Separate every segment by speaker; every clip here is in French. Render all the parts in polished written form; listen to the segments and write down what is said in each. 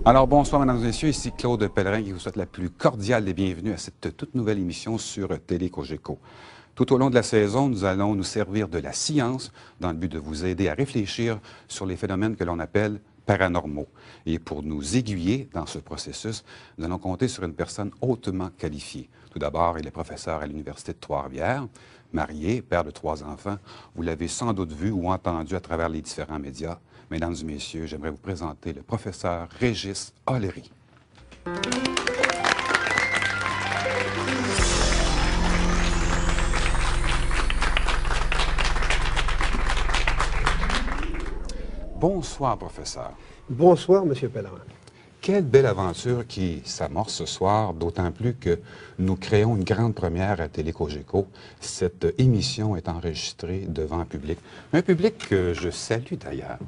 Speaker 1: Alors, bonsoir, mesdames et messieurs. Ici Claude Pellerin qui vous souhaite la plus cordiale des bienvenues à cette toute nouvelle émission sur Télé Cogeco. Tout au long de la saison, nous allons nous servir de la science dans le but de vous aider à réfléchir sur les phénomènes que l'on appelle paranormaux. Et pour nous aiguiller dans ce processus, nous allons compter sur une personne hautement qualifiée. Tout d'abord, il est professeur à l'Université de Trois-Rivières, marié, père de 3 enfants. Vous l'avez sans doute vu ou entendu à travers les différents médias. Mesdames et messieurs, j'aimerais vous présenter le professeur Régis Ollery. Bonsoir, professeur.
Speaker 2: Bonsoir, Monsieur Pellerin.
Speaker 1: Quelle belle aventure qui s'amorce ce soir, d'autant plus que nous créons une grande première à Télé Cogeco. Cette émission est enregistrée devant un public que je salue d'ailleurs.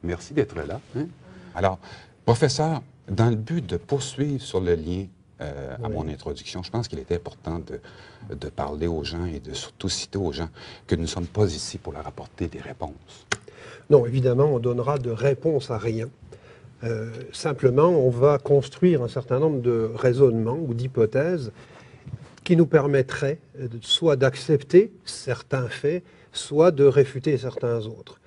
Speaker 1: Merci d'être là. Hein? Alors, professeur, dans le but de poursuivre sur le lien à mon introduction, je pense qu'il est important de parler aux gens et de surtout citer aux gens que nous ne sommes pas ici pour leur apporter des réponses.
Speaker 2: Non, évidemment, on donnera de réponse à rien. Simplement, on va construire un certain nombre de raisonnements ou d'hypothèses qui nous permettraient soit d'accepter certains faits, soit de réfuter certains autres.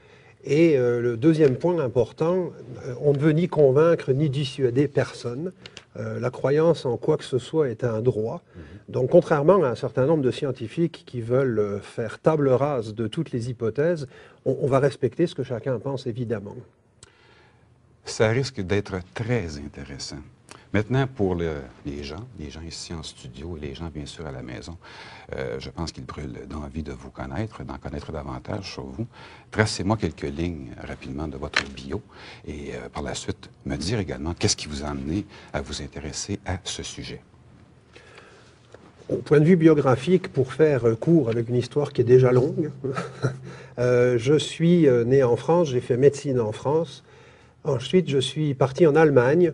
Speaker 2: Et le deuxième point important, on ne veut ni convaincre ni dissuader personne. La croyance en quoi que ce soit est un droit. Donc, contrairement à un certain nombre de scientifiques qui veulent faire table rase de toutes les hypothèses, on va respecter ce que chacun pense, évidemment.
Speaker 1: Ça risque d'être très intéressant. Maintenant, pour les gens ici en studio et les gens, bien sûr, à la maison, je pense qu'ils brûlent d'envie de vous connaître, d'en connaître davantage sur vous. Tracez-moi quelques lignes rapidement de votre bio et par la suite, me dire également qu'est-ce qui vous a amené à vous intéresser à ce sujet.
Speaker 2: Au point de vue biographique, pour faire court avec une histoire qui est déjà longue, je suis né en France, j'ai fait médecine en France. Ensuite, je suis parti en Allemagne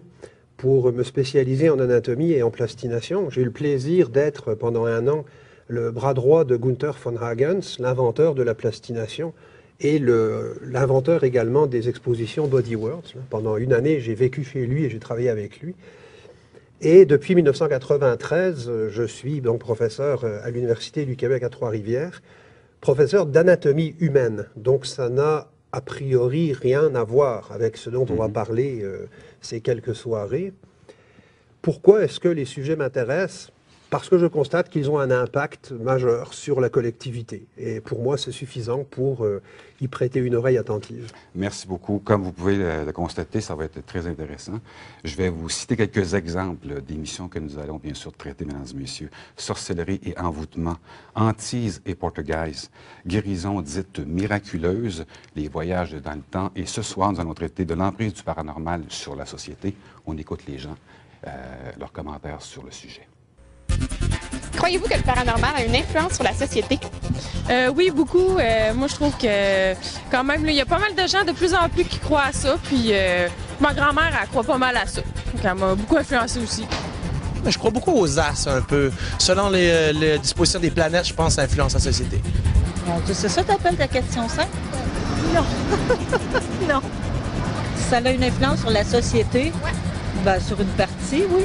Speaker 2: pour me spécialiser en anatomie et en plastination. J'ai eu le plaisir d'être pendant 1 an le bras droit de Gunther von Hagens, l'inventeur de la plastination et l'inventeur également des expositions Body Worlds. Pendant 1 année, j'ai vécu chez lui et j'ai travaillé avec lui. Et depuis 1993, je suis donc professeur à l'Université du Québec à Trois-Rivières, professeur d'anatomie humaine. Donc ça n'a a priori rien à voir avec ce dont on va parler ces quelques soirées. Pourquoi est-ce que les sujets m'intéressent? Parce que je constate qu'ils ont un impact majeur sur la collectivité. Et pour moi, c'est suffisant pour y prêter une oreille attentive.
Speaker 1: Merci beaucoup. Comme vous pouvez le constater, ça va être très intéressant. Je vais vous citer quelques exemples d'émissions que nous allons bien sûr traiter, mesdames et messieurs. Sorcellerie et envoûtement, hantise et poltergeist, guérison dite miraculeuse, les voyages dans le temps. Et ce soir, nous allons traiter de l'emprise du paranormal sur la société. On écoute les gens, leurs commentaires sur le sujet.
Speaker 3: Croyez-vous que le paranormal a une influence sur la société?
Speaker 4: Oui, beaucoup. Moi, je trouve que quand même, il y a pas mal de gens de plus en plus qui croient à ça. Puis ma grand-mère, elle croit pas mal à ça. Donc, elle m'a beaucoup influencé aussi.
Speaker 5: Je crois beaucoup aux astres un peu. Selon les dispositions des planètes, je pense que ça influence la société.
Speaker 6: C'est ça que tu appelles ta question 5?
Speaker 7: Non. Non.
Speaker 6: Ça a une influence sur la société?
Speaker 3: Ouais.
Speaker 6: Ben, sur une partie, oui.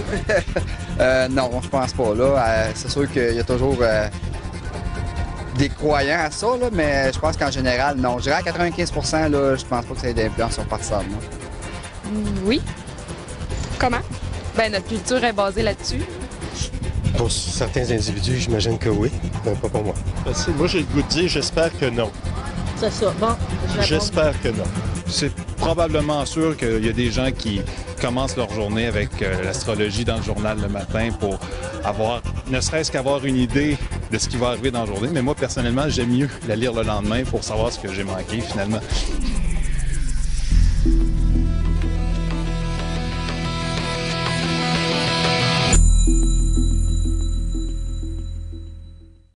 Speaker 8: Non, je pense pas. Là, c'est sûr qu'il y a toujours des croyants à ça, là, mais je pense qu'en général, non. Je dirais à 95 %, là, je pense pas que ça ait d'influence sur personne.
Speaker 3: Oui. Comment?
Speaker 4: Ben, notre culture est basée là-dessus.
Speaker 9: Pour certains individus, j'imagine que oui, mais pas pour moi.
Speaker 10: Moi, j'ai le goût de dire, j'espère que non.
Speaker 6: C'est ça. Bon,
Speaker 10: j'espère que non.
Speaker 11: C'est probablement sûr qu'il y a des gens qui commencent leur journée avec l'astrologie dans le journal le matin pour avoir, ne serait-ce qu'avoir une idée de ce qui va arriver dans la journée. Mais moi, personnellement, j'aime mieux la lire le lendemain pour savoir ce que j'ai manqué finalement.